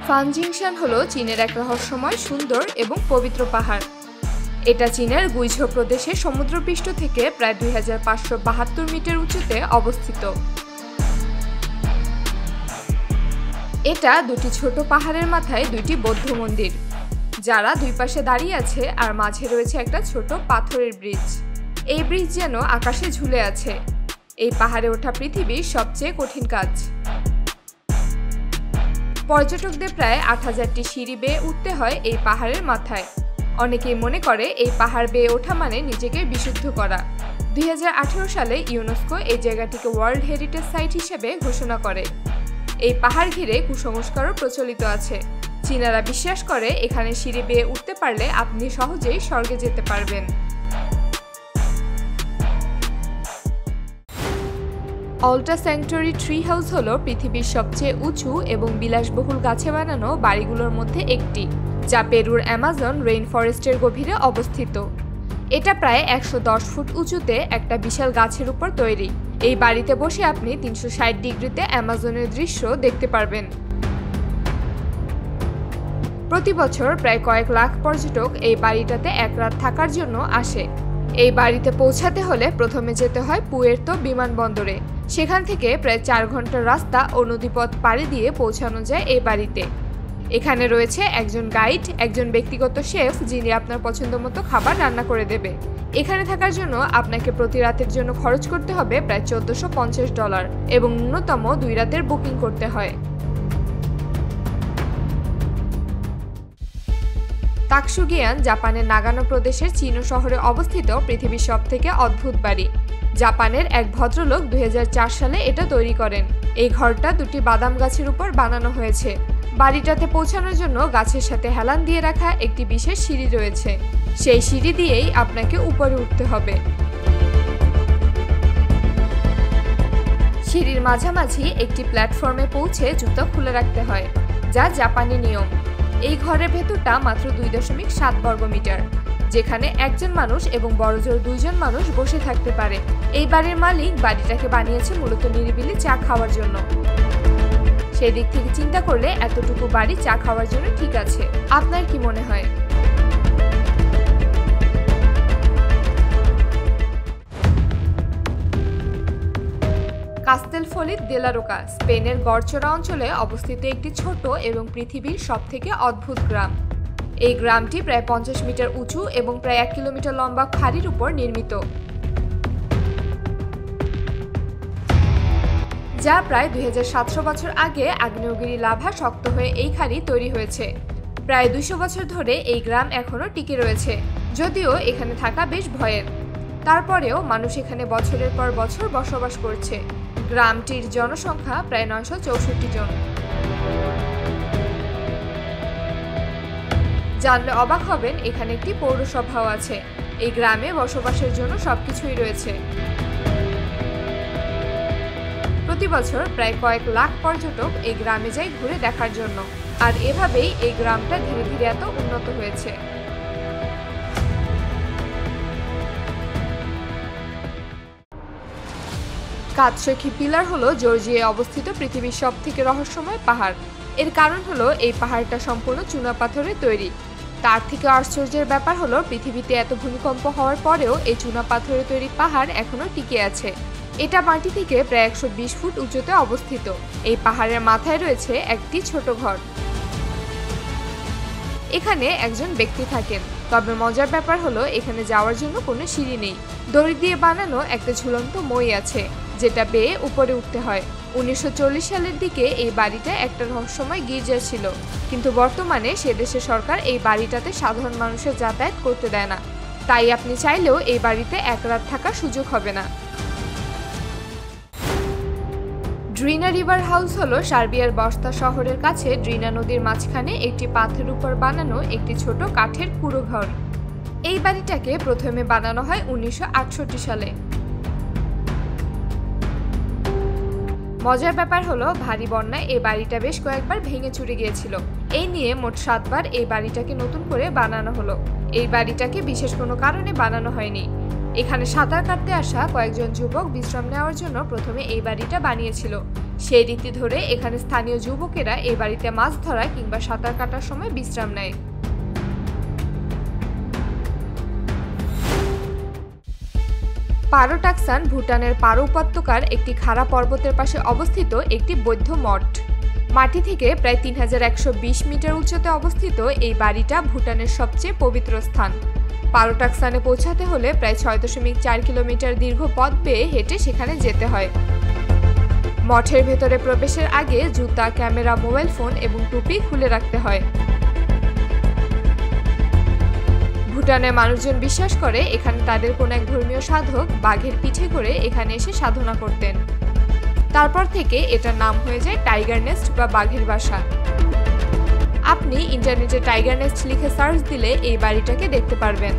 Fanjingshan হলো চীনের এক রহস্যময়, সুন্দর এবং পবিত্র পাহাড়। এটা চীনের গুইঝৌ প্রদেশে সমুদ্রপৃষ্ঠ থেকে প্রায় 2572 মিটার উঁচুতে অবস্থিত। এটা দুটি ছোট পাহাড়ের মাথায় দুইটি বৌদ্ধ মন্দির, যারা দুই পাশে দাঁড়িয়ে আছে, আর মাঝে রয়েছে একটা ছোট পাথরের ব্রিজ। এই ব্রিজ যেন আকাশে ঝুলে আছে। এই পাহাড়ে ওঠা পৃথিবীর সবচেয়ে কঠিন কাজ। পর্যটকদের প্রায় 8000টি সিঁড়ি বেয়ে উঠতে হয় এই পাহাড়ের মাথায়। অনেকেই মনে করে এই পাহাড় বেয়ে ওঠা মানে নিজেকে বিশুদ্ধ করা। 2018 সালে ইউনেস্কো এই জায়গাটিকে ওয়ার্ল্ড হেরিটেজ সাইট হিসেবে ঘোষণা করে। এই পাহাড় ঘিরে কুসংস্কারও প্রচলিত আছে। চীনারা বিশ্বাস করে এখানে সিঁড়ি বেয়ে উঠতে পারলে আপনি সহজেই স্বর্গে যেতে পারবেন। অল্টা স্যাংচুয়ারি ট্রি হাউস হলো পৃথিবীর সবচেয়ে উঁচু এবং বিলাসবহুল গাছে বানানো বাড়িগুলোর মধ্যে একটি, যা পেরুর অ্যামাজন রেইন ফরেস্টের গভীরে অবস্থিত। এটা প্রায় 110 ফুট উঁচুতে একটা বিশাল গাছের উপর তৈরি। এই বাড়িতে বসে আপনি 360 ডিগ্রিতে অ্যামাজনের দৃশ্য দেখতে পারবেন। প্রতি বছর প্রায় কয়েক লাখ পর্যটক এই বাড়িটাতে এক রাত থাকার জন্য আসে। এই বাড়িতে পৌঁছাতে হলে প্রথমে যেতে হয় পুয়ের্তো বিমানবন্দরে। সেখান থেকে প্রায় 4 ঘন্টার রাস্তা ও নদীপথ পাড়ি দিয়ে পৌঁছানো যায় এই বাড়িতে। এখানে রয়েছে একজন গাইড, একজন ব্যক্তিগত শেফ, যিনি আপনার পছন্দ মতো খাবার রান্না করে দেবে। এখানে থাকার জন্য আপনাকে প্রতি রাতের জন্য খরচ করতে হবে প্রায় $1450 এবং ন্যূনতম 2 রাতের বুকিং করতে হয়। তাকসুগিয়ান জাপানের নাগানো প্রদেশের চিনো শহরে অবস্থিত পৃথিবীর সবথেকে অদ্ভুত বাড়ি। জাপানের এক ভদ্রলোক 2004 সালে এটা তৈরি করেন। এই ঘরটা দুটি বাদাম গাছের উপর বানানো হয়েছে। বাড়িটাতে পৌঁছানোর জন্য গাছের সাথে হেলান দিয়ে রাখা একটি বিশেষ সিঁড়ি রয়েছে। সেই সিঁড়ি দিয়েই আপনাকে উপরে উঠতে হবে। সিঁড়ির মাঝামাঝি একটি প্ল্যাটফর্মে পৌঁছে জুতো খুলে রাখতে হয়, যা জাপানি নিয়ম। এই ঘরের ভেতরটা মাত্র 2.7 বর্গমিটার, যেখানে একজন মানুষ এবং বড়জোর 2 জন মানুষ বসে থাকতে পারে। এই বাড়ির মালিক বাড়িটাকে বানিয়েছে মূলত নিরিবিলি চা খাওয়ার জন্য। সেই দিক থেকে চিন্তা করলে এতটুকু বাড়ি চা খাওয়ার জন্য ঠিক আছে। আপনার কি মনে হয়? কাস্তেলফলিত দে লা রোকা স্পেনের গড়চড়া অঞ্চলে অবস্থিত একটি ছোট এবং পৃথিবীর সবথেকে অদ্ভুত গ্রাম। এই গ্রামটি প্রায় 50 মিটার উঁচু এবং প্রায় 1 কিলোমিটার লম্বা খাড়ির উপর নির্মিত, যা প্রায় 2700 বছর আগে আগ্নেয়গিরি লাভা শক্ত হয়ে এই খাড়ি তৈরি হয়েছে। প্রায় 200 বছর ধরে এই গ্রাম এখনও টিকে রয়েছে, যদিও এখানে থাকা বেশ ভয়ের। তারপরেও মানুষ এখানে বছরের পর বছর বসবাস করছে। গ্রামটির জনসংখ্যা প্রায় 964 জন। জানলে অবাক হবেন, এখানে একটি পৌরসভাও আছে। এই গ্রামে বসবাসের জন্য সবকিছুই রয়েছে। প্রতি বছর প্রায় কয়েক লাখ পর্যটক এই গ্রামে যায় ঘুরে দেখার জন্য, আর এভাবেই এই গ্রামটা ধীরে ধীরে এত উন্নত হয়েছে। কাতসখী পিলার হলো জর্জিয়ায় অবস্থিত পৃথিবীর সবথেকে রহস্যময় পাহাড়। এর কারণ হলো এই পাহাড়টা সম্পূর্ণ চুনাপাথরের তৈরি। তার থেকে আশ্চর্যের ব্যাপার হলো পৃথিবীতে এত ভূমিকম্প হওয়ার পরেও এই চুনাপাথরের তৈরি পাহাড় এখনও টিকে আছে। এটা মাটি থেকে প্রায় 120 ফুট উঁচুতে অবস্থিত। এই পাহাড়ের মাথায় রয়েছে একটি ছোট ঘর। এখানে একজন ব্যক্তি থাকেন, তবে মজার ব্যাপার হলো এখানে যাওয়ার জন্য কোনো সিঁড়ি নেই। দড়ি দিয়ে বানানো একটা ঝুলন্ত মই আছে, যেটা বেয়ে উপরে উঠতে হয়। 1940 সালের দিকে এই বাড়িটা একটা রহস্যময় গির্জা ছিল, কিন্তু বর্তমানে সে দেশের সরকার এই বাড়িটাতে সাধারণ মানুষের যাতায়াত করতে দেয় না। তাই আপনি চাইলেও এই বাড়িতে এক রাত থাকার সুযোগ হবে না। ড্রিনা রিভার হাউস হলো সার্বিয়ার বস্তা শহরের কাছে ড্রিনা নদীর মাঝখানে একটি পাথরের উপর বানানো একটি ছোট কাঠের কুঁড়ো ঘর। এই বাড়িটাকে প্রথমে বানানো হয় 1968 সালে। মজার ব্যাপার হলো ভারী বন্যায় এই বাড়িটা বেশ কয়েকবার ভেঙে চুরে গিয়েছিল। এই নিয়ে মোট 7 বার এই বাড়িটাকে নতুন করে বানানো হলো। এই বাড়িটাকে বিশেষ কোনো কারণে বানানো হয়নি। এখানে সাঁতার কাটতে আসা কয়েকজন যুবক বিশ্রাম নেওয়ার জন্য প্রথমে এই বাড়িটা বানিয়েছিল, সেই রীতি ধরে এখানে স্থানীয় যুবকেরা এই বাড়িতে মাছ ধরা কিংবা সাঁতার কাটার সময় বিশ্রাম নেয়। পারো টাকসান ভুটানের পারো উপত্যকার একটি খাড়া পর্বতের পাশে অবস্থিত একটি বৌদ্ধ মঠ। মাটি থেকে প্রায় 3120 মিটার উচ্চতায় অবস্থিত এই বাড়িটা ভুটানের সবচেয়ে পবিত্র স্থান। পারো টাকসানে পৌঁছাতে হলে প্রায় 6.4 কিলোমিটার দীর্ঘ পথ বেয়ে হেঁটে সেখানে যেতে হয়। মঠের ভেতরে প্রবেশের আগে জুতা, ক্যামেরা, মোবাইল ফোন এবং টুপি খুলে রাখতে হয়। ভুটানের মানুষজন বিশ্বাস করে এখানে তাদের কোনো এক ধর্মীয় সাধক বাঘের পিঠে করে এখানে এসে সাধনা করতেন। তারপর থেকে এটার নাম হয়ে যায় টাইগার নেস্ট বা বাঘের বাসা। আপনি ইন্টারনেটে টাইগার নেস্ট লিখে সার্চ দিলে এই বাড়িটাকে দেখতে পারবেন।